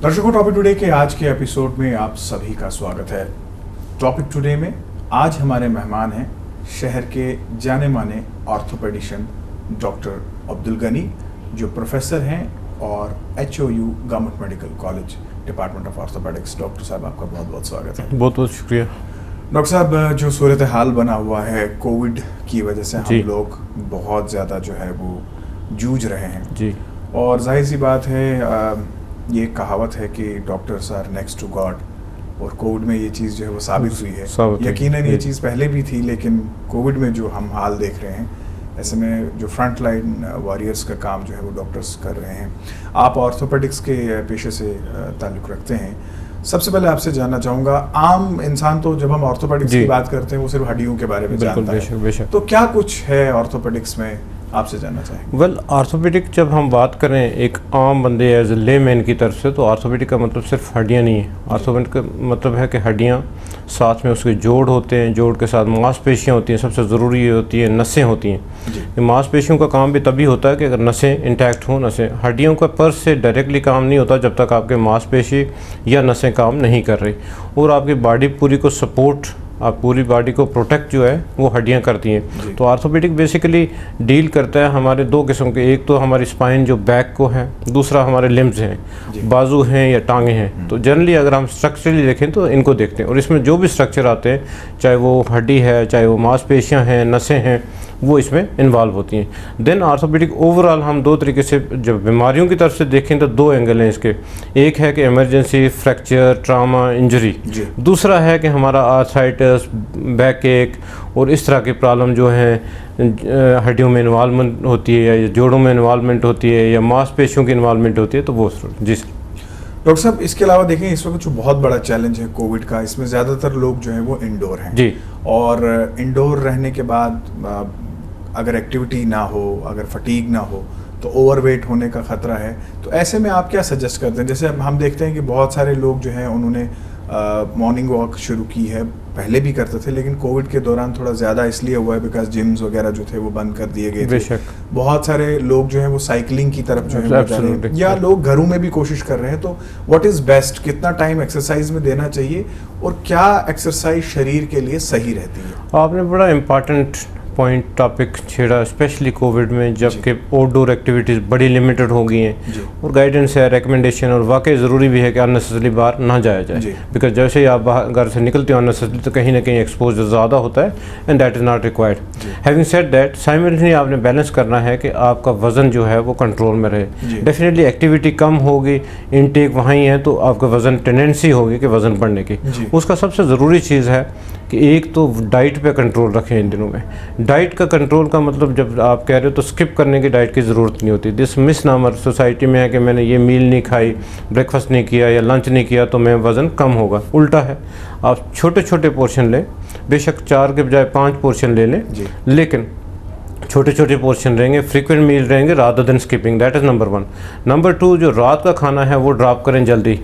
दर्शकों, topic today के आज के एपिसोड में आप सभी का स्वागत है। टॉपिक टुडे में आज हमारे मेहमान हैं शहर के जाने माने ऑर्थोपेडिशियन डॉक्टर अब्दुल गनी, जो प्रोफेसर हैं और HOU government medical college department of orthopaedics. Doctor साहब, आपका बहुत बहुत स्वागत है। बहुत बहुत शुक्रिया। डॉक्टर साहब, जो सूरत हाल बना हुआ है कोविड की वजह से हम लोग बहुत ज़्यादा जो है वो जूझ रहे हैं जी, और जाहिर सी बात है ये कहावत है कि doctors are next to God, और कोविड में ये चीज़ जो है वो साबित हुई है। यकीनन ये चीज़ पहले भी थी, लेकिन कोविड में जो हम हाल देख रहे हैं, ऐसे में जो फ्रंट लाइन वॉरियर्स का काम जो है वो डॉक्टर्स कर रहे हैं। आप ऑर्थोपेडिक्स के पेशे से ताल्लुक़ रखते हैं। सबसे पहले आपसे जानना चाहूँगा, आम इंसान तो जब हम ऑर्थोपेडिक्स की बात करते हैं वो सिर्फ हड्डियों के बारे में जानता है, बेशक। तो क्या कुछ है ऑर्थोपेडिक्स में, आपसे जानना चाहेंगे। वेल, ऑर्थोपेडिक जब हम बात करें एक आम बंदे एज ए लेमैन की तरफ से, तो ऑर्थोपेडिक का मतलब सिर्फ हड्डियाँ नहीं है। ऑर्थोपेडिक का मतलब है कि हड्डियाँ साथ में उसके जोड़ होते हैं, जोड़ के साथ मांसपेशियाँ होती हैं, सबसे ज़रूरी ये होती है नसें होती हैं। मांसपेशियों का काम भी तभी होता है कि अगर नसें इंटैक्ट हों। नसें, हड्डियों का पर से डायरेक्टली काम नहीं होता जब तक आपके मांसपेशी या नसें काम नहीं कर रही, और आपकी बॉडी पूरी को सपोर्ट, आप पूरी बॉडी को प्रोटेक्ट जो है वो हड्डियां करती हैं। तो ऑर्थोपेडिक बेसिकली डील करता है हमारे दो किस्म के, एक तो हमारी स्पाइन जो बैक को है, दूसरा हमारे लिम्स हैं, बाजू हैं या टांगे हैं। तो जनरली अगर हम स्ट्रक्चरली देखें तो इनको देखते हैं, और इसमें जो भी स्ट्रक्चर आते हैं, चाहे वो हड्डी है, चाहे वो मांसपेशियाँ हैं, नसें हैं, वो इसमें इन्वॉल्व होती हैं। देन ऑर्थोपेडिक ओवरऑल हम दो तरीके से जब बीमारियों की तरफ से देखें तो दो एंगल हैं इसके। एक है कि इमरजेंसी, फ्रैक्चर, ट्रामा, इंजरी। दूसरा है कि हमारा आर्थराइटिस, बैक एक और इस तरह की प्रॉब्लम जो है हड्डियों में इन्वॉल्वमेंट होती है, या जोड़ों में इन्वॉल्वमेंट होती है, या मांसपेशियों की इन्वॉल्वमेंट होती है, तो वो जी सर। डॉक्टर साहब, इसके अलावा देखें इस वक्त जो बहुत बड़ा चैलेंज है कोविड का, इसमें ज़्यादातर लोग जो है वो इंडोर हैं जी, और इंडोर रहने के बाद अगर एक्टिविटी ना हो, अगर फटीग ना हो, तो ओवरवेट होने का ख़तरा है। तो ऐसे में आप क्या सजेस्ट करते हैं? जैसे हम देखते हैं कि बहुत सारे लोग जो हैं उन्होंने मॉर्निंग वॉक शुरू की है, पहले भी करते थे, लेकिन कोविड के दौरान थोड़ा ज़्यादा इसलिए हुआ है बिकॉज जिम्स वगैरह जो थे वो बंद कर दिए गए थे। बहुत सारे लोग जो हैं वो साइकिलिंग की तरफ जो है जा रहे हैं, या लोग घरों में भी कोशिश कर रहे हैं। तो व्हाट इज़ बेस्ट, कितना टाइम एक्सरसाइज में देना चाहिए, और क्या एक्सरसाइज शरीर के लिए सही रहती है? आपने बड़ा इम्पॉर्टेंट पॉइंट टॉपिक छेड़ा, स्पेशली कोविड में, जबकि आउटडोर एक्टिविटीज़ बड़ी लिमिटेड हो गई हैं, और गाइडेंस है, रिकमेंडेशन, और वाकई ज़रूरी भी है कि अननेसेसरी बाहर ना जाया जाए, बिकॉज जैसे ही आप बाहर घर से निकलते हो अननेसेसरी, तो कहीं ना कहीं एक्सपोजर ज़्यादा होता है, and that is not required. Having said that, simultaneously आपने बैलेंस करना है कि आपका वज़न जो है वो कंट्रोल में रहे। डेफिनेटली एक्टिविटी कम होगी, इनटेक वहाँ ही है, तो आपका वज़न टेंडेंसी होगी कि वज़न बढ़ने की। उसका सबसे ज़रूरी चीज़ है कि एक तो डाइट पे कंट्रोल रखें इन दिनों में। डाइट का कंट्रोल का मतलब, जब आप कह रहे हो तो स्किप करने की डाइट की ज़रूरत नहीं होती। दिस मिसनामर सोसाइटी में है कि मैंने ये मील नहीं खाई, ब्रेकफास्ट नहीं किया या लंच नहीं किया तो मैं वज़न कम होगा। उल्टा है, आप छोटे छोटे पोर्शन लें, बेशक 4 के बजाय 5 पोर्शन ले लें, लेकिन छोटे छोटे पोर्शन रहेंगे, फ्रीक्वेंट मील रहेंगे, rather than skipping. That is number 1। Number 2, जो रात का खाना है वो ड्रॉप करें जल्दी,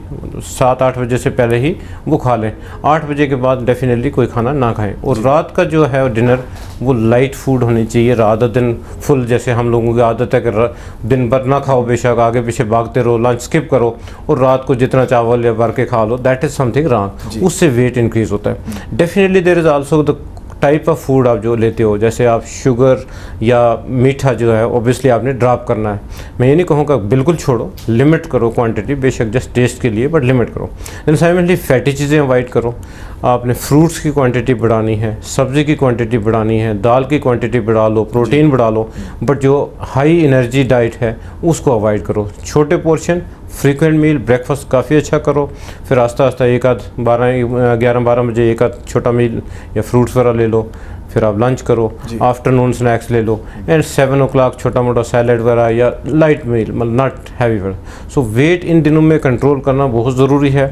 7-8 बजे से पहले ही वो खा लें। 8 बजे के बाद डेफिनेटली कोई खाना ना खाएं, और रात का जो है डिनर वो लाइट फूड होनी चाहिए, रादर देन फुल। जैसे हम लोगों की आदत है कि दिन भर ना खाओ, बेशक आगे पीछे भागते रहो, लंच स्किप करो, और रात को जितना चावल या भर के खा लो, दैट इज़ समथिंग रॉन्ग। उससे वेट इंक्रीज़ होता है। Definitely there is also the type of food आप जो लेते हो, जैसे आप शुगर या मीठा जो है ऑब्वियसली आपने ड्रॉप करना है। मैं ये नहीं कहूँगा बिल्कुल छोड़ो, लिमिट करो क्वांटिटी, बेशक जस्ट टेस्ट के लिए, बट लिमिट करो। देन साइमल्टेनियसली फैटी चीज़ें अवॉइड करो। आपने फ्रूट्स की क्वांटिटी बढ़ानी है, सब्ज़ी की क्वांटिटी बढ़ानी है, दाल की क्वांटिटी बढ़ा लो, प्रोटीन बढ़ा लो, बट जो हाई एनर्जी डाइट है उसको अवॉइड करो। छोटे पोर्शन, फ्रीक्वेंट मील, ब्रेकफास्ट काफ़ी अच्छा करो, फिर आस्ता आस्ता 11-12 बजे एक आध छोटा मील या फ्रूट्स वगैरह ले लो, फिर आप लंच करो, आफ्टरनून स्नैक्स ले लो, एंड 7 o'clock छोटा मोटा सैलड वगैरह या लाइट मील, मतलब नॉट हैवी वगैरह। सो वेट इन दिनों में कंट्रोल करना बहुत ज़रूरी है,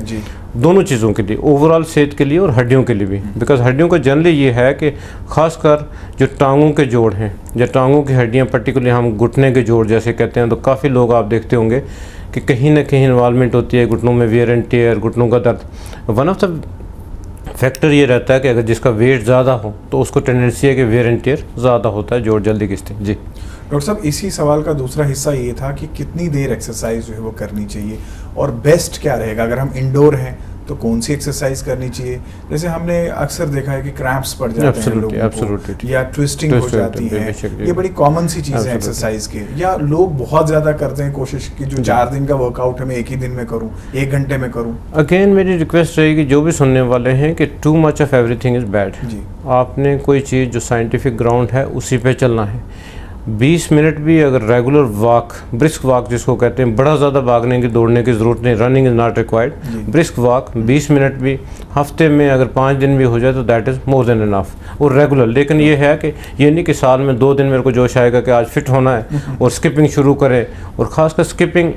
दोनों चीज़ों के लिए, ओवरऑल सेहत के लिए और हड्डियों के लिए भी। बिकॉज हड्डियों का जनरली ये है कि ख़ासकर जो टांगों के जोड़ हैं या टांगों की हड्डियाँ, पर्टिकुलरली हम घुटने के जोड़ जैसे कहते हैं, तो काफ़ी लोग आप देखते होंगे कि कहीं ना कहीं इन्वॉल्वमेंट होती है घुटनों में, वियर एंड टियर, घुटनों का दर्द। वन ऑफ द फैक्टर ये रहता है कि अगर जिसका वेट ज़्यादा हो तो उसको टेंडेंसी है कि वियर एंड टियर ज़्यादा होता है, जोड़ जल्दी घिसते हैं। जी डॉक्टर साहब, इसी सवाल का दूसरा हिस्सा ये था कि कितनी देर एक्सरसाइज जो है वो करनी चाहिए और बेस्ट क्या रहेगा? अगर हम इंडोर हैं तो कौन सी एक्सरसाइज करनी चाहिए? जैसे हमने अक्सर देखा है कि क्रैम्प्स पड़ जाते हैं लोगों को, या ट्विस्टिंग हो जाती है, ये बड़ी कॉमन सी चीज़ है एक्सरसाइज के। या लोग बहुत ज़्यादा करते हैं कोशिश कि जो 4 दिन का वर्कआउट है मैं एक ही दिन में करूँ, 1 घंटे में करूँ। अगेन मेरी रिक्वेस्ट रहेगी जो भी सुनने वाले हैं कि too much of everything is bad. आपने कोई चीज़ जो साइंटिफिक ग्राउंड है उसी पे चलना है। 20 मिनट भी अगर रेगुलर वॉक, ब्रिस्क वॉक जिसको कहते हैं, बड़ा ज़्यादा भागने की दौड़ने की ज़रूरत नहीं, running is not required, brisk walk 20 minute भी हफ्ते में अगर 5 दिन भी हो जाए तो that is more than enough और रेगुलर। लेकिन ये है कि ये नहीं कि साल में 2 दिन मेरे को जोश आएगा कि आज फिट होना है और स्किपिंग शुरू करें, और ख़ासकर स्किपिंग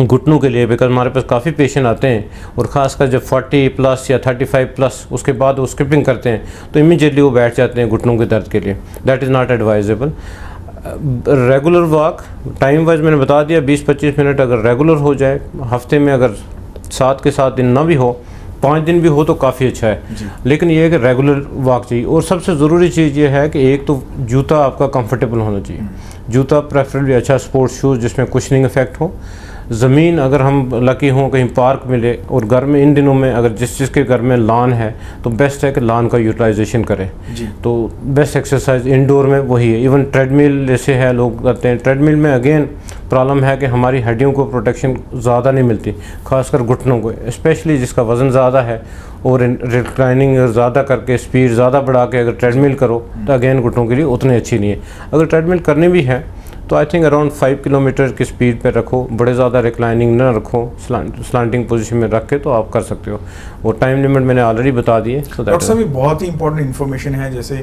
घुटनों के लिए, बिकॉज हमारे पास काफ़ी पेशेंट आते हैं और ख़ासकर जब 40 प्लस या 35 प्लस उसके बाद वो स्किपिंग करते हैं तो इमीडिएटली वो बैठ जाते हैं घुटनों के दर्द के लिए। That is not advisable. Regular walk time wise मैंने बता दिया 20-25 मिनट अगर रेगुलर हो जाए, हफ्ते में अगर 7 के 7 दिन ना भी हो, 5 दिन भी हो तो काफ़ी अच्छा है। लेकिन ये है कि रेगुलर वॉक चाहिए। और सबसे ज़रूरी चीज़ ये है कि एक तो जूता आपका कंफर्टेबल होना चाहिए, जूता प्रेफरेबली अच्छा स्पोर्ट्स शूज़ जिसमें कुशनिंग इफेक्ट हो। ज़मीन अगर हम लकी हों कहीं पार्क मिले, और घर में इन दिनों में अगर जिसके घर में लॉन है तो बेस्ट है कि लॉन का यूटिलाइजेशन करें। तो बेस्ट एक्सरसाइज इंडोर में वही है। इवन ट्रेडमिल जैसे है लोग करते हैं, ट्रेडमिल में अगेन प्रॉब्लम है कि हमारी हड्डियों को प्रोटेक्शन ज़्यादा नहीं मिलती, खासकर घुटनों को, स्पेशली जिसका वज़न ज़्यादा है और रिक्लाइनिंग ज़्यादा करके स्पीड ज़्यादा बढ़ा के अगर ट्रेडमिल करो तो अगेन घुटनों के लिए उतनी अच्छी नहीं है। अगर ट्रेडमिल करनी भी है तो आई थिंक अराउंड 5 किलोमीटर की स्पीड पे रखो, बड़े ज़्यादा रिक्लाइनिंग ना रखो, स्लांटिंग पोजीशन में रख के तो आप कर सकते हो। वो टाइम लिमिट मैंने ऑलरेडी बता दी है। डॉक्टर साहब, ये बहुत ही इंपॉर्टेंट इन्फॉर्मेशन है। जैसे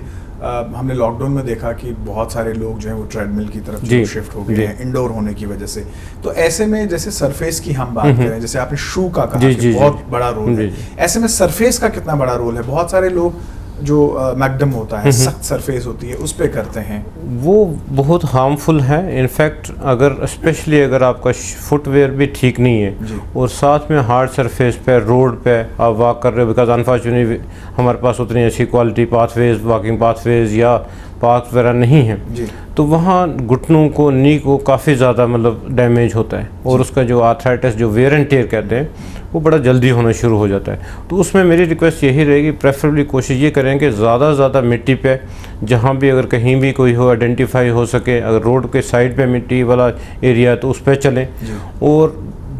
हमने लॉकडाउन में देखा कि बहुत सारे लोग जो है वो ट्रेडमिल की तरफ शिफ्ट हो गए हैं इंडोर होने की वजह से। तो ऐसे में जैसे सरफेस की हम बात करें, जैसे आपने शू का कहा कि बहुत बड़ा रोल है, ऐसे में सरफेस का कितना बड़ा रोल है? बहुत सारे लोग जो मैकडम होता है, सख्त सरफेस होती है, उस पे करते हैं, वो बहुत हार्मफुल है। इनफैक्ट अगर स्पेशली अगर आपका फुटवेयर भी ठीक नहीं है और साथ में हार्ड सरफेस पे रोड पे आप वॉक कर रहे हो, बिकॉज अनफॉर्चुनेटली हमारे पास उतनी अच्छी क्वालिटी पाथवेज, वॉकिंग पाथवेज या पार्क वगैरह नहीं है, तो वहाँ घुटनों को, नी को काफ़ी ज़्यादा मतलब डैमेज होता है और उसका जो आर्थराइटिस, जो वेयर एंड टेयर कहते हैं, वो बड़ा जल्दी होना शुरू हो जाता है। तो उसमें मेरी रिक्वेस्ट यही रहेगी, प्रेफरेबली कोशिश ये करें कि ज़्यादा से ज़्यादा मिट्टी पे, जहाँ भी अगर कहीं भी कोई हो आइडेंटिफाई हो सके, अगर रोड के साइड पे मिट्टी वाला एरिया तो उस पर चलें और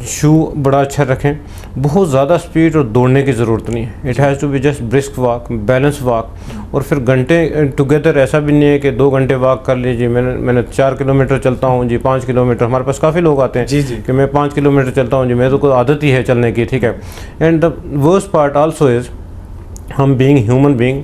शू बड़ा अच्छा रखें। बहुत ज़्यादा स्पीड और दौड़ने की ज़रूरत नहीं है, it has to be just brisk walk, balance walk. और फिर घंटे टुगेदर ऐसा भी नहीं है कि 2 घंटे वॉक कर लीजिए, मैंने 4 किलोमीटर चलता हूँ जी, 5 किलोमीटर। हमारे पास काफ़ी लोग आते हैं कि मैं 5 किलोमीटर चलता हूँ जी, मेरे को आदत ही है चलने की, ठीक है। And the worst part also is, हम being human being,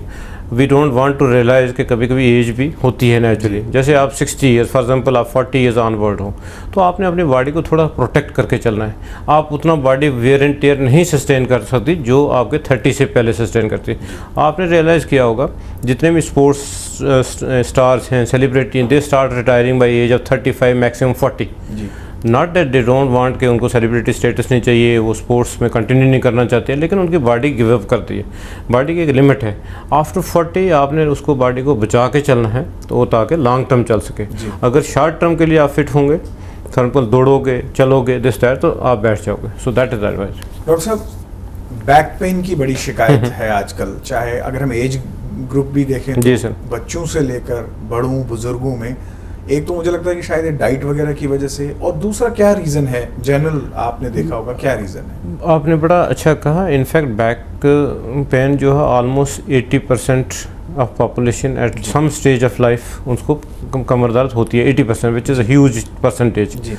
we don't want to realise कि कभी कभी एज भी होती है नेचुरली। जैसे आप 60 ईयर्स फॉर एग्जांपल, आप 40 ईयर्स ऑनवर्ड हो, तो आपने अपनी बॉडी को थोड़ा प्रोटेक्ट करके चलना है। आप उतना बॉडी वेयर एंड टेयर नहीं सस्टेन कर सकती जो आपके 30 से पहले सस्टेन करती। आपने रियलाइज़ किया होगा जितने भी स्पोर्ट्स स्टार्स हैं, सेलिब्रिटी हैं, they start retiring by age of 35 maximum 40। Not that they don't want कि उनको सेलिब्रिटी स्टेटस नहीं चाहिए, वो स्पोर्ट्स में कंटिन्यू नहीं करना चाहते हैं, लेकिन उनकी बॉडी गिव अप करती है। बॉडी की एक लिमिट है, आफ्टर 40 आपने उसको बॉडी को बचा के चलना है तो वो ताकि लॉन्ग टर्म चल सके। अगर शॉर्ट टर्म के लिए आप फिट होंगे, थर्मल दौड़ोगे, चलोगे, दिस दैट, तो आप बैठ जाओगे। So that is advice. Doctor साहब, बैक पेन की बड़ी शिकायत है आजकल, चाहे अगर हम एज ग्रुप भी देखें तो जी सर, बच्चों से लेकर बड़ों बुजुर्गों में। एक तो मुझे लगता है कि शायद डाइट वगैरह की वजह से, और दूसरा क्या रीज़न है जनरल, आपने देखा होगा क्या रीज़न है? आपने बड़ा अच्छा कहा। इनफैक्ट बैक पेन जो है almost 80% of population at some stage of life उसको कमर दर्द होती है, 80%, which is a huge percentage.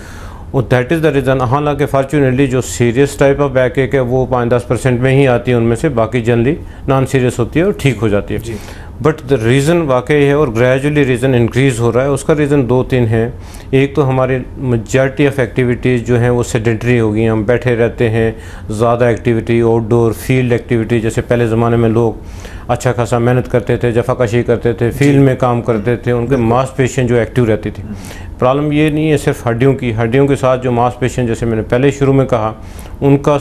और दैट इज़ द रीज़न। हालांकि फॉर्चुनेटली जो serious type of back ache है वो 5-10% में ही आती है उनमें से, बाकी जनरली नॉन सीरियस होती है और ठीक हो जाती है। बट द रीज़न वाकई है और ग्रेजुअली रीज़न इंक्रीज़ हो रहा है। उसका रीज़न 2-3 है। एक तो हमारी मेजॉरिटी ऑफ एक्टिविटीज़ जो हैं वो सेडेंटरी हो गई, हम बैठे रहते हैं, ज़्यादा एक्टिविटी आउटडोर फील्ड एक्टिविटी, जैसे पहले ज़माने में लोग अच्छा खासा मेहनत करते थे, जफाकशी करते थे, फील्ड में काम करते थे, उनके मांसपेशियाँ जो एक्टिव रहती थी। प्रॉब्लम ये नहीं है सिर्फ हड्डियों के साथ जो मांसपेशियाँ, जैसे मैंने पहले शुरू में कहा, उनका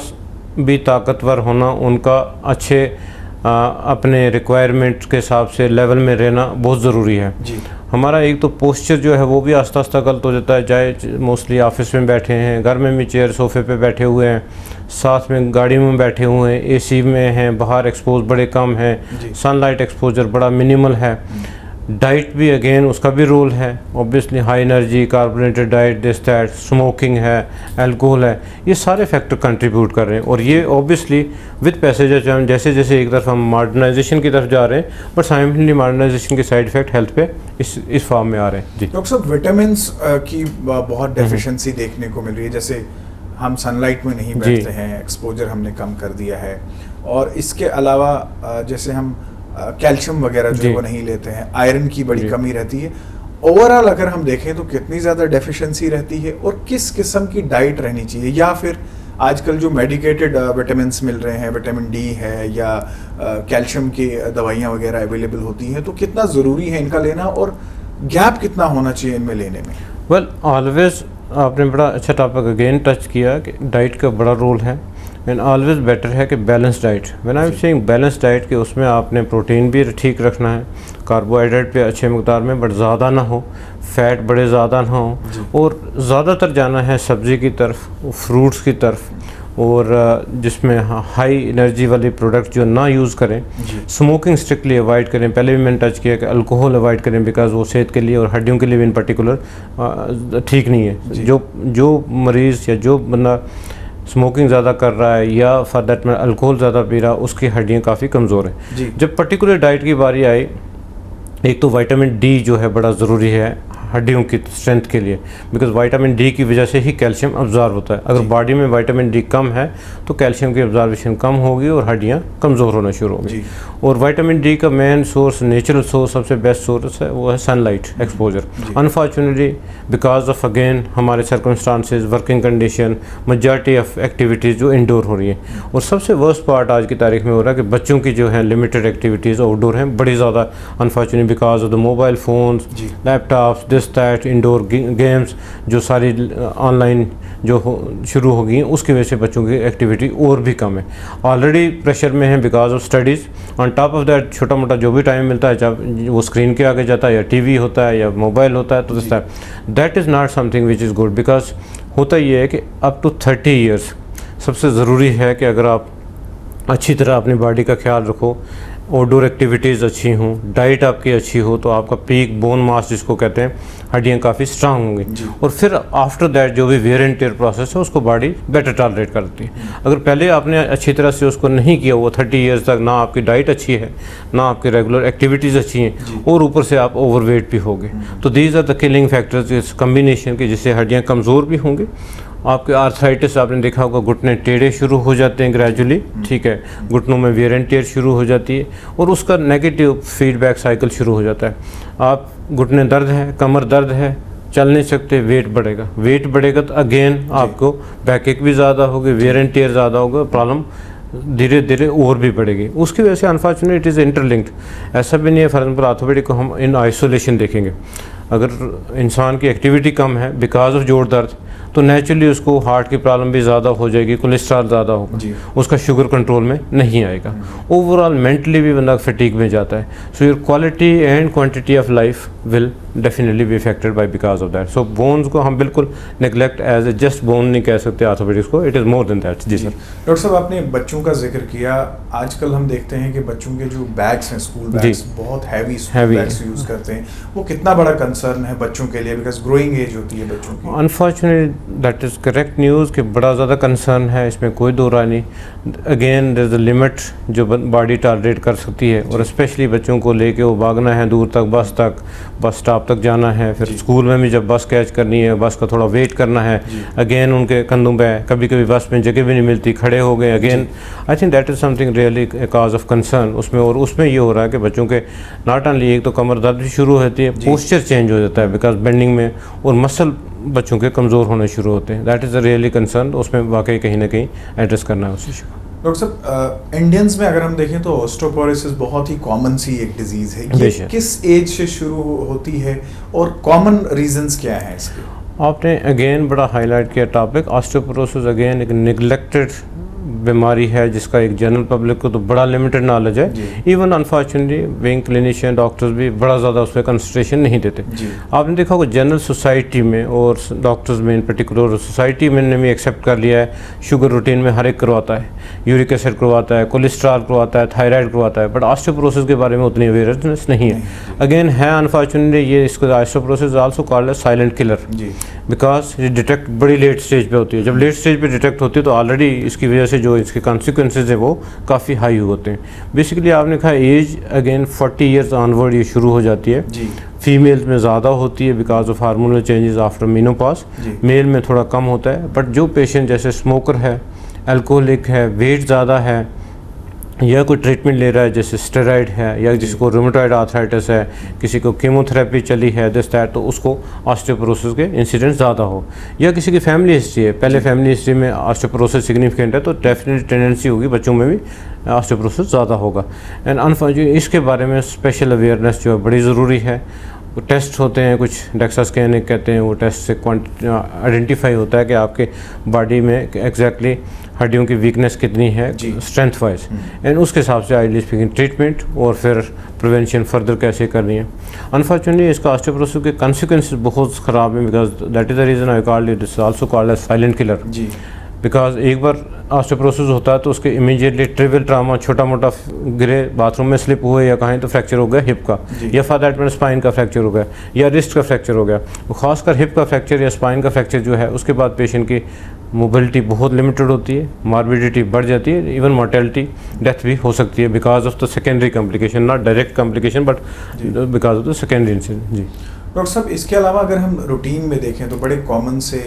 भी ताकतवर होना, उनका अच्छे अपने रिक्वायरमेंट के हिसाब से लेवल में रहना बहुत ज़रूरी है जी। हमारा एक तो पोस्चर जो है वो भी आस्ता आस्ता गलत हो जाता है, चाहे मोस्टली ऑफिस में बैठे हैं, घर में भी चेयर सोफे पे बैठे हुए हैं, साथ में गाड़ी में बैठे हुए हैं, एसी में हैं, बाहर एक्सपोज बड़े कम हैं, सनलाइट एक्सपोजर बड़ा मिनिमल है। डाइट भी अगेन उसका भी रोल है, obviously high energy carbonated diet, this that, smoking है, अल्कोहल है, ये सारे फैक्टर कंट्रीब्यूट कर रहे हैं। और ये ऑब्वियसली विद पैसेज जैसे जैसे एक तरफ हम मॉडर्नाइजेशन की तरफ जा रहे हैं, बट साइमल्टेनियसली मॉडर्नाइजेशन के साइड इफेक्ट हेल्थ पे इस फॉर्म में आ रहे हैं। जी डॉक्टर साहब, विटामिन की बहुत डेफिशिएंसी देखने को मिल रही है, जैसे हम सनलाइट में नहीं बैठते हैं, एक्सपोजर हमने कम कर दिया है, और इसके अलावा जैसे हम कैल्शियम वगैरह जो वो नहीं लेते हैं, आयरन की बड़ी कमी रहती है। ओवरऑल अगर हम देखें तो कितनी ज़्यादा डेफिशिएंसी रहती है और किस किस्म की डाइट रहनी चाहिए, या फिर आजकल जो मेडिकेटेड विटामिन मिल रहे हैं, विटामिन डी है या कैल्शियम की दवाइयाँ वगैरह अवेलेबल होती हैं, तो कितना ज़रूरी है इनका लेना और गैप कितना होना चाहिए इनमें लेने में? वेल ऑलवेज आपने बड़ा अच्छा टॉपिक अगेन टच किया कि डाइट का बड़ा रोल है, एंड ऑलवेज बेटर है कि balance diet. When I am saying balance diet कि उसमें आपने प्रोटीन भी ठीक रखना है, कार्बोहाइड्रेट पे अच्छे मकदार में बट ज़्यादा ना हो, फैट बड़े ज़्यादा ना हो, और ज़्यादातर जाना है सब्ज़ी की तरफ, फ्रूट्स की तरफ, और जिसमें हाई एनर्जी वाली प्रोडक्ट जो ना यूज़ करें। स्मोकिंग स्ट्रिक्टली अवॉइड करें। पहले भी मैंने टच किया कि अल्कोहल अवॉइड करें, बिकॉज वो सेहत के लिए और हड्डियों के लिए भी इन पर्टिकुलर ठीक नहीं है। जो मरीज़ या जो बंदा स्मोकिंग ज़्यादा कर रहा है या फॉर दैट में अल्कोहल ज़्यादा पी रहा है, उसकी हड्डियाँ काफ़ी कमज़ोर हैं। जब पर्टिकुलर डाइट की बारी आई, एक तो विटामिन डी जो है बड़ा ज़रूरी है हड्डियों की स्ट्रेंथ के लिए, बिकॉज विटामिन डी की वजह से ही कैल्शियम अब्जॉर्ब होता है। अगर बॉडी में विटामिन डी कम है तो कैल्शियम की अब्जॉर्बेशन कम होगी और हड्डियाँ कमज़ोर होना शुरू होंगी। और विटामिन डी का मेन सोर्स, नेचुरल सोर्स, सबसे बेस्ट सोर्स है वो है sunlight exposure. Unfortunately because of again हमारे circumstances, working condition, majority of activities जो इंडोर हो रही हैं, और सबसे वर्स्ट पार्ट आज की तारीख में हो रहा है कि बच्चों की जो है लिमिटेड एक्टिविटीज़ आउटडोर हैं बड़ी ज़्यादा, unfortunately because of the mobile phones, laptops, this that, indoor games जो सारी ऑनलाइन जो शुरू हो गई हैं, उसकी वजह से बच्चों की एक्टिविटी और भी कम है। ऑलरेडी प्रेशर में है because of studies, on top of that छोटा मोटा जो भी टाइम मिलता है, चाहे वो स्क्रीन के आगे जाता है या टीवी होता है या मोबाइल होता है, तो that is not something which is good. Because होता ये है कि अप टू 30 ईयर्स सबसे ज़रूरी है कि अगर आप अच्छी तरह अपनी बॉडी का ख्याल रखो, आउटडोर एक्टिविटीज़ अच्छी हों, डाइट आपकी अच्छी हो, तो आपका पीक बोन मास जिसको कहते हैं, हड्डियाँ काफ़ी स्ट्रांग होंगी, और फिर आफ्टर दैट जो भी वेयर एंड टेयर प्रोसेस है उसको बॉडी बेटर टॉलरेट करती है। अगर पहले आपने अच्छी तरह से उसको नहीं किया, वो 30 ईयर्स तक ना आपकी डाइट अच्छी है, ना आपकी रेगुलर एक्टिविटीज़ अच्छी हैं, और ऊपर से आप ओवरवेट भी होगे, तो these are the killing factors, इस कम्बिनेशन के, जिससे हड्डियाँ कमज़ोर भी होंगी। आपके आर्थराइटिस आपने देखा होगा, घुटने टेढ़े शुरू हो जाते हैं ग्रेजुअली, ठीक है, घुटनों में वेयर एंड टेयर शुरू हो जाती है, और उसका नेगेटिव फीडबैक साइकिल शुरू हो जाता है। आप घुटने दर्द है, कमर दर्द है, चल नहीं सकते, वेट बढ़ेगा तो अगेन आपको बैकएक भी ज़्यादा होगी, वेयर एंड टेयर ज़्यादा होगा, प्रॉब्लम धीरे धीरे और भी बढ़ेगी। उसकी वजह से अनफॉर्चुनेटली इट इज़ इंटरलिंक्ड। ऐसा भी नहीं है फॉर एग्जाम्पल आर्थोपेडिक को हम इन आइसोलेशन देखेंगे। अगर इंसान की एक्टिविटी कम है बिकॉज ऑफ जोड़ दर्द, तो नेचुरली उसको हार्ट की प्रॉब्लम भी ज़्यादा हो जाएगी, कोलेस्ट्रॉल ज़्यादा होगा, उसका शुगर कंट्रोल में नहीं आएगा, ओवरऑल मेंटली भी बंदा फटीग में जाता है। So your quality and quantity of life will definitely be affected by because of that. So bones को हम बिल्कुल neglect as a just bone नहीं कह सकते आर्थोपेडिक्स को, it is more than that. जी सर। डॉक्टर साहब, आपने बच्चों का जिक्र किया। आजकल हम देखते हैं कि बच्चों के जो बैग्स हैं, स्कूल बैग्स, बहुत हैवी बैग्स यूज़ करते हैं। वो कितना बड़ा कंसर्न है बच्चों के लिए, बिकॉज ग्रोइंग एज होती है बच्चों की? Unfortunately that is correct news कि बड़ा ज़्यादा कंसर्न है, इसमें कोई दो राय नहीं। Again there is a limit जो बॉडी टॉलरेट कर सकती है, और स्पेशली बच्चों को लेके वो भागना है दूर तक, बस स्टॉप तक जाना है, फिर स्कूल में भी जब बस कैच करनी है, बस का थोड़ा वेट करना है, अगेन उनके कंधों पे कभी कभी बस में जगह भी नहीं मिलती, खड़े हो गए again. I think that is something really cause of concern उसमें। और उसमें ये हो रहा है कि बच्चों के नॉट ओनली एक तो कमर दर्द भी शुरू होती है, पोस्चर चेंज हो जाता है बिकॉज बेंडिंग में, और मसल बच्चों के कमज़ोर होने शुरू होते हैं। That is a really concern, उसमें वाकई कहीं ना कहीं एड्रेस करना है उस इशू को। डॉक्टर साहब, इंडियंस में अगर हम देखें तो ऑस्टियोपोरोसिस बहुत ही कॉमन सी एक डिजीज़ है। ये किस एज से शुरू होती है और कॉमन रीजंस क्या हैं इसके? आपने अगेन बड़ा हाईलाइट किया टॉपिक। ऑस्टियोपोरोसिस अगेन एक निगलेक्टेड बीमारी है जिसका एक जनरल पब्लिक को तो बड़ा लिमिटेड नॉलेज है। Even unfortunately being clinician doctors भी बड़ा ज़्यादा उस पर कंसंट्रेशन नहीं देते। आपने देखा होगा जनरल सोसाइटी में और डॉक्टर्स में इन पर्टिकुलर सोसाइटी में ने भी एक्सेप्ट कर लिया है, शुगर रूटीन में हर एक करवाता है, यूरिक एसिड करवाता है, कोलेस्ट्रॉल करवाता है, थायराइड करवाता है, बट ऑस्टियोपोरोसिस के बारे में उतनी अवेयरनेस नहीं है। अगेन है अनफॉर्चुनेटली ये इसको osteoporosis also called as silent killer, because ये डिटेक्ट बड़ी लेट स्टेज पे होती है। जब लेट स्टेज पे डिटेक्ट होती है तो ऑलरेडी इसकी वजह से जो इसके कॉन्सिक्वेंसेज है वो काफ़ी हाई होते हैं। बेसिकली आपने कहा एज अगेन 40 ईयर्स ऑनवर्ड ये शुरू हो जाती है। फीमेल्स में ज़्यादा होती है because of hormonal changes after menopause, male में थोड़ा कम होता है। बट जो पेशेंट जैसे स्मोकर है, अल्कोहलिक है, वेट ज़्यादा है या कोई ट्रीटमेंट ले रहा है जैसे स्टेरॉइड है या जिसको रूमेटॉइड आर्थराइटिस है, किसी को कीमोथेरेपी चली है दिस दैट, तो उसको ऑस्टियोपोरोसिस के इंसिडेंट ज़्यादा हो, या किसी की फैमिली हिस्ट्री है, पहले फैमिली हिस्ट्री में ऑस्टियोपोरोसिस सिग्निफिकेंट है तो डेफिनेट टेंडेंसी होगी बच्चों में भी ऑस्टियोपोरोसिस ज़्यादा होगा। एंड अनफॉर्चुनेटली इसके बारे में स्पेशल अवेयरनेस जो है बड़ी ज़रूरी है। टेस्ट होते हैं कुछ डेक्सा स्कैन कहते हैं, वो टेस्ट से आइडेंटिफाई होता है कि आपके बॉडी में एग्जैक्टली हड्डियों की वीकनेस कितनी है स्ट्रेंथ वाइज, एंड उसके हिसाब से आइडियली स्पीकिंग ट्रीटमेंट और फिर प्रिवेंशन फर्दर कैसे करनी है। अनफॉर्चुनेटली इसका ऑस्टियोपोरोसिस के कॉन्सिक्वेंसेस बहुत ख़राब हैं because that is the reason I called it is also called as silent killer. Because एक बार ऑस्टियोपोरोसिस होता है तो उसके इमीडिएटली ट्रिवियल ट्रामा, छोटा मोटा गिरे, बाथरूम में स्लिप हुए या कहीं तो फ्रैक्चर हो गया हिप का, या फॉर दैट मैटर स्पाइन का फ्रैक्चर हो गया या रिस्ट का फ्रैक्चर हो गया। खासकर हिप का फ्रैक्चर या स्पाइन का फ्रैक्चर जो है उसके बाद पेशेंट की मोबिलिटी बहुत लिमिटेड होती है, मॉर्बिडिटी बढ़ जाती है, इवन मोर्टेलिटी डेथ भी हो सकती है because of the secondary complication, not direct complication but because of the secondary incident. जी डॉक्टर साहब, इसके अलावा अगर हम रूटीन में देखें तो बड़े कॉमन से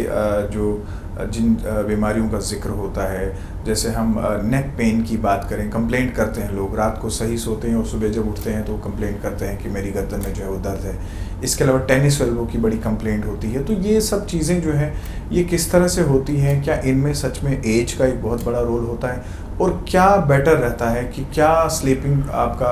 जो जिन बीमारियों का जिक्र होता है, जैसे हम नेक पेन की बात करें, कंप्लेंट करते हैं लोग, रात को सही सोते हैं और सुबह जब उठते हैं तो कंप्लेंट करते हैं कि मेरी गर्दन में जो है वो दर्द है। इसके अलावा टेनिस एल्बो की बड़ी कंप्लेंट होती है। तो ये सब चीज़ें जो है ये किस तरह से होती हैं? क्या इनमें सच में एज का एक बहुत बड़ा रोल होता है? और क्या बेटर रहता है कि क्या स्लीपिंग आपका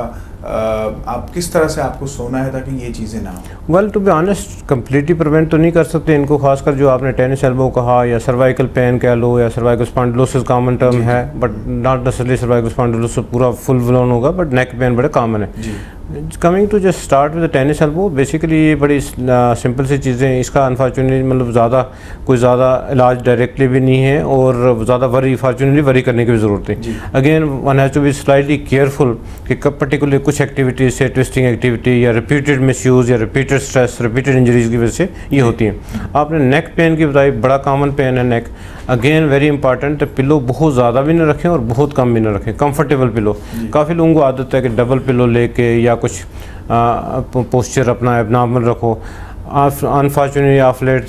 आप किस तरह से आपको सोना है ताकि ये चीज़ें ना हो? Well to be honest completely prevent तो नहीं कर सकते इनको, खासकर जो आपने टेनिस एल्बो कहा या सर्वाइकल पेन कह लो या सर्वाइकल स्पॉन्डिलोसिस कॉमन टर्म है, but not necessarily cervical spondylosis पूरा फुल ब्लोन होगा, बट नेक पेन बड़े कॉमन है। Coming to just start with tennis elbow, basically ये बड़ी सिंपल सी चीज़ें हैं। इसका अनफॉर्चुनेटली मतलब कोई ज़्यादा इलाज डायरेक्टली भी नहीं है और ज़्यादा फॉर्चुनेटली वरी करने की भी ज़रूरत है। Again one has to be slightly careful कि कब पर्टिकुलर कुछ एक्टिविटीज से ट्विस्टिंग एक्टिविटी या रिपीटेड मिसयूज़ या रिपीटेड स्ट्रेस, रिपीटेड इंजरीज़ की वजह से ये होती हैं। आपने नेक पेन की बताई, बड़ा कॉमन पेन है नेक। अगेन वेरी इंपॉर्टेंट, पिलो बहुत ज़्यादा भी ना रखें और बहुत कम भी ना रखें, कंफर्टेबल पिलो। काफ़ी लोगों को आदत है कि डबल पिलो लेके या कुछ पोस्चर अपना एबनॉर्मल रखो। Unfortunately of late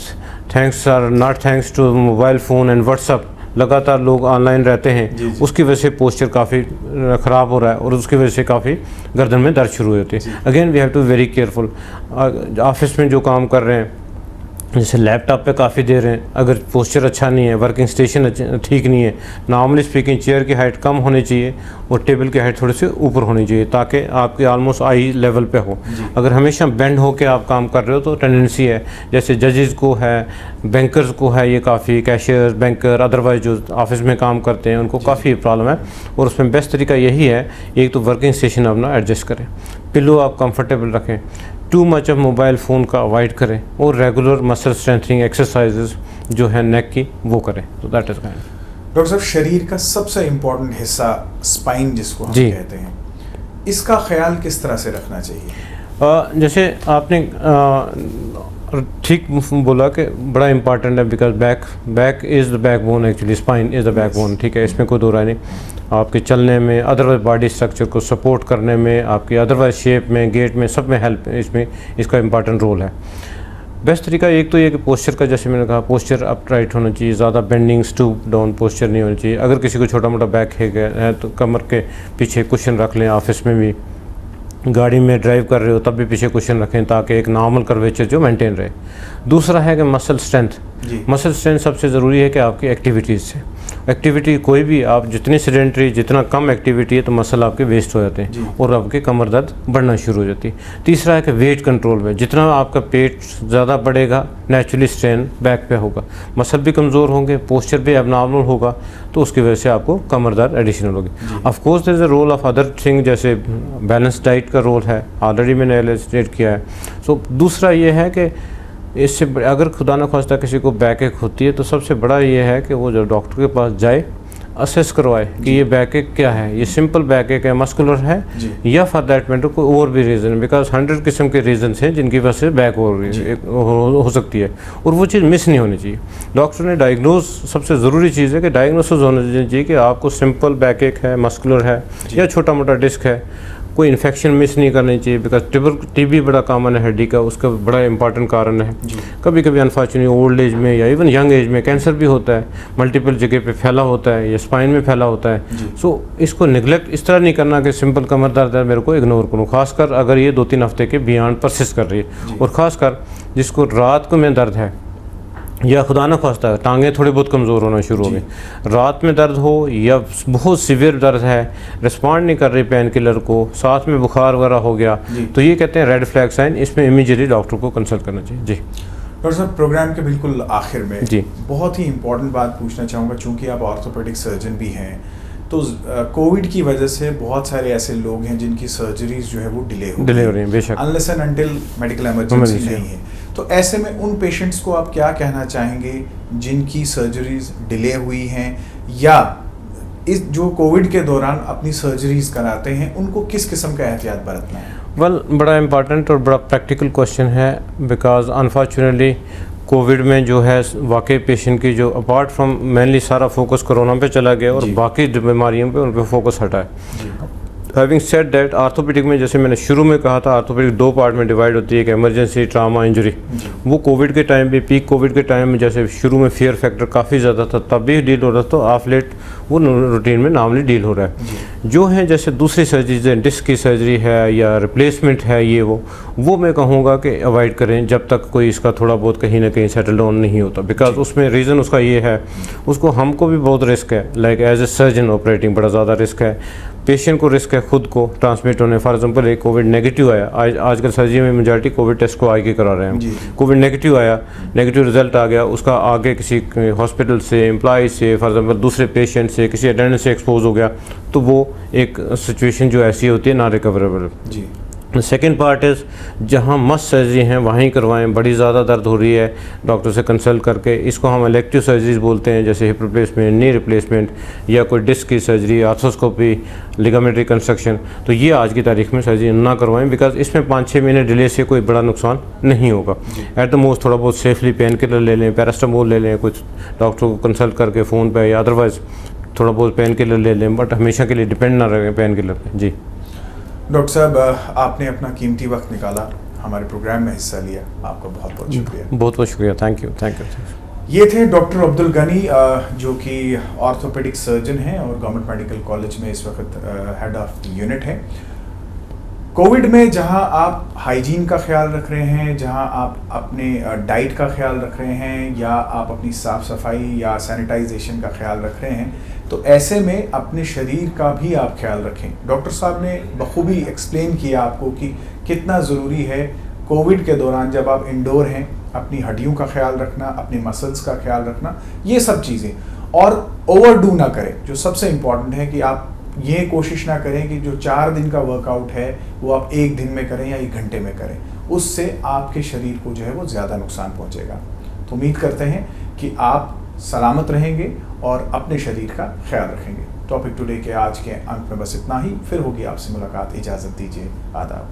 thanks or not thanks to mobile phone and WhatsApp, लगातार लोग ऑनलाइन रहते हैं, उसकी वजह से पोस्चर काफ़ी ख़राब हो रहा है और उसकी वजह से काफ़ी गर्दन में दर्द शुरू हो जाती है। Again we have to very careful. Office में जो काम कर रहे हैं जैसे लैपटॉप पे काफ़ी देर हैं, अगर पोस्चर अच्छा नहीं है, वर्किंग स्टेशन ठीक नहीं है, नॉर्मली स्पीकिंग चेयर की हाइट कम होनी चाहिए और टेबल की हाइट थोड़ी सी ऊपर होनी चाहिए ताकि आपके ऑलमोस्ट आई लेवल पे हो। अगर हमेशा बेंड होकर आप काम कर रहे हो तो टेंडेंसी है, जैसे जजेस को है, बैंकर्स को है, ये काफ़ी कैशियर्स, बैंकर, अदरवाइज जो ऑफिस में काम करते हैं उनको काफ़ी प्रॉब्लम है। और उसमें बेस्ट तरीका यही है, एक तो वर्किंग स्टेशन अपना एडजस्ट करें, पिलो आप कंफर्टेबल रखें, too much of mobile phone का अवॉइड करें और रेगुलर मसल स्ट्रेंथनिंग एक्सरसाइजेज जो है नेक की वो करें। तो दैट इज़ काइंड। डॉक्टर साहब, शरीर का सबसे इम्पोर्टेंट हिस्सा स्पाइन जिसको हम कहते हैं, इसका ख्याल किस तरह से रखना चाहिए? जैसे आपने ठीक बोला कि बड़ा इंपॉर्टेंट है because back is the backbone, actually spine is the backbone. ठीक है, इसमें कोई दो राय नहीं। आपके चलने में, अदरवाइज बॉडी स्ट्रक्चर को सपोर्ट करने में, आपकी अदरवाइज शेप में, गेट में, सब में हेल्प इसमें इसका इंपॉर्टेंट रोल है। बेस्ट तरीका एक तो ये कि पोस्चर का, जैसे मैंने कहा, पोस्चर अपराइट होना चाहिए, ज़्यादा बेंडिंग स्टूप डाउन पोस्चर नहीं होना चाहिए। अगर किसी को छोटा मोटा बैक है तो कमर के पीछे कुशन रख लें, ऑफिस में भी, गाड़ी में ड्राइव कर रहे हो तब भी पीछे कुशन रखें ताकि एक नॉर्मल कर्वेचर जो मेंटेन रहे। दूसरा है कि मसल स्ट्रेंथ, जी। मसल स्ट्रेंथ सबसे ज़रूरी है कि आपकी एक्टिविटीज़ से, एक्टिविटी कोई भी आप जितनी सेडेंटरी, जितना कम एक्टिविटी है तो मसल आपके वेस्ट हो जाते जी। हैं और आपके कमर दर्द बढ़ना शुरू हो जाती है। तीसरा है कि वेट कंट्रोल में, जितना आपका पेट ज़्यादा बढ़ेगा नेचुरली स्ट्रेन बैक पे होगा, मसल भी कमज़ोर होंगे, पोस्चर भी एबनॉर्मल होगा, तो उसकी वजह से आपको कमर दर्द एडिशनल होगी। Of course there is a role of other thing, जैसे बैलेंस डाइट का रोल है, ऑलरेडी मैंने एलिस्ट्रेट किया है। सो दूसरा ये है कि इससे अगर खुदा न खास्ता किसी को बैक एक होती है तो सबसे बड़ा ये है कि वो जो डॉक्टर के पास जाए, असेस करवाए कि ये बैक एक क्या है, ये सिंपल बैक एक है, मस्कुलर है, या फॉर दैट मैटर कोई और भी रीज़न है, बिकॉज 100 किस्म के रीजंस हैं जिनकी वजह से बैक हो सकती है, और वो चीज़ मिस नहीं होनी चाहिए। डॉक्टर ने डायग्नोज, सबसे ज़रूरी चीज़ है कि डायग्नोसिस होना चाहिए कि आपको सिंपल बैक एक है, मस्कुलर है, या छोटा मोटा डिस्क है, कोई इन्फेक्शन मिस नहीं करनी चाहिए, बिकॉज टीबी बड़ा कॉमन है हड्डी का, उसका बड़ा इंपॉर्टेंट कारण है। कभी कभी अनफॉर्चुनेटली ओल्ड एज में या इवन यंग एज में कैंसर भी होता है, मल्टीपल जगह पे फैला होता है या स्पाइन में फैला होता है। सो इसको निगलेक्ट इस तरह नहीं करना कि सिंपल कमर दर्द है मेरे को इग्नोर करूँ, खासकर अगर ये 2-3 हफ्ते के बियॉन्ड परसिस्ट कर रही है, और ख़ासकर जिसको रात को में दर्द है या खुदा न खास्ता टांगें थोड़ी बहुत कमज़ोर होना शुरू हो गई, रात में दर्द हो या बहुत सीवियर दर्द है, रिस्पॉन्ड नहीं कर रही पेन किलर को, साथ में बुखार वगैरह हो गया, तो ये कहते हैं रेड फ्लैग साइन, इसमें इमीडिएटली डॉक्टर को कंसल्ट करना चाहिए। जी डॉक्टर साहब, प्रोग्राम के बिल्कुल आखिर में जी बहुत ही इंपॉर्टेंट बात पूछना चाहूँगा, चूँकि आप ऑर्थोपेडिक सर्जन भी हैं, तो कोविड की वजह से बहुत सारे ऐसे लोग हैं जिनकी सर्जरीज जो है वो डिले हो रही हैं, बेशक, unless and until medical emergency नहीं है। तो ऐसे में उन पेशेंट्स को आप क्या कहना चाहेंगे जिनकी सर्जरीज डिले हुई हैं, या इस जो कोविड के दौरान अपनी सर्जरीज कराते हैं, उनको किस किस्म का एहतियात बरतना है? वेल, बड़ा इंपॉर्टेंट और बड़ा प्रैक्टिकल क्वेश्चन है, बिकॉज अनफॉर्चुनेटली कोविड में जो है वाकई पेशेंट की जो अपार्ट फ्रॉम मेनली सारा फोकस कोरोना पे चला गया और बाकी बीमारियों पे उन पे फोकस हटा है। हैविंग सेड दैट, आर्थोपेडिक में जैसे मैंने शुरू में कहा था, आर्थोपेडिक 2 पार्ट में डिवाइड होती है, एक इमरजेंसी, ट्रामा, इंजरी। वो कोविड के टाइम पे, पीक कोविड के टाइम में जैसे शुरू में फियर फैक्टर काफ़ी ज़्यादा था, तब भी डील हो रहा था, तो ऑफ लेट वो रूटीन में नॉर्मली डील हो रहा है। जो है जैसे दूसरी सर्जरी, जैसे डिस्क की सर्जरी है या रिप्लेसमेंट है, ये वो मैं कहूँगा कि अवॉइड करें जब तक कोई इसका थोड़ा बहुत कहीं ना कहीं सेटल डाउन नहीं होता, बिकॉज उसमें रीज़न उसका ये है, उसको हमको भी बहुत रिस्क है, like as a surgeon operating बड़ा ज़्यादा रिस्क है, पेशेंट को रिस्क है खुद को ट्रांसमिट होने। फॉर एग्जांपल एक कोविड नेगेटिव आया, आजकल सर्जरी में मेजॉरिटी कोविड टेस्ट को आगे करा रहे हैं, कोविड नेगेटिव आया, नेगेटिव रिजल्ट आ गया, उसका आगे किसी हॉस्पिटल से, एम्प्लॉय से, फॉर एग्जांपल दूसरे पेशेंट से, किसी अटेंडेंट से एक्सपोज हो गया, तो वो एक सिचुएशन जो ऐसी होती है ना रिकवरेबल। जी। सेकेंड पार्ट इज़ जहाँ मस्ट सर्जरी हैं वहीं करवाएं, बड़ी ज़्यादा दर्द हो रही है डॉक्टर से कंसल्ट करके, इसको हम इलेक्टिव सर्जरीज बोलते हैं, जैसे हिप रिप्लेसमेंट, नी रिप्लेसमेंट, या कोई डिस्क की सर्जरी, आर्थोस्कोपी, लिगामेंट रिकंस्ट्रक्शन, तो ये आज की तारीख में सर्जरी ना करवाएं, बिकॉज इसमें 5-6 महीने डिले से कोई बड़ा नुकसान नहीं होगा। एट द मोस्ट थोड़ा बहुत सेफली पेन किलर ले लें, पैरास्टामोल ले लें, कुछ डॉक्टर को कंसल्ट करके फ़ोन पर, या अदरवाइज़ थोड़ा बहुत पेन किलर ले लें, बट हमेशा के लिए डिपेंड ना रहें पेन किलर पर। जी डॉक्टर साहब, आपने अपना कीमती वक्त निकाला, हमारे प्रोग्राम में हिस्सा लिया, आपका बहुत बहुत शुक्रिया। बहुत बहुत शुक्रिया, थैंक यू। ये थे डॉक्टर अब्दुल गनी, जो कि ऑर्थोपेडिक सर्जन हैं और गवर्नमेंट मेडिकल कॉलेज में इस वक्त हेड ऑफ यूनिट हैं। कोविड में जहां आप हाइजीन का ख्याल रख रहे हैं, जहां आप अपने डाइट का ख्याल रख रहे हैं, या आप अपनी साफ़ सफाई या सैनिटाइजेशन का ख्याल रख रहे हैं, तो ऐसे में अपने शरीर का भी आप ख्याल रखें। डॉक्टर साहब ने बखूबी एक्सप्लेन किया आपको कि कितना ज़रूरी है कोविड के दौरान जब आप इंडोर हैं अपनी हड्डियों का ख्याल रखना, अपने मसल्स का ख्याल रखना, ये सब चीज़ें, और ओवरडू ना करें। जो सबसे इम्पॉर्टेंट है कि आप ये कोशिश ना करें कि जो 4 दिन का वर्कआउट है वो आप 1 दिन में करें या 1 घंटे में करें, उससे आपके शरीर को जो है वो ज़्यादा नुकसान पहुँचेगा। तो उम्मीद करते हैं कि आप सलामत रहेंगे और अपने शरीर का ख्याल रखेंगे। टॉपिक टुडे के आज के अंक में बस इतना ही, फिर होगी आपसे मुलाकात, इजाज़त दीजिए, आदाब।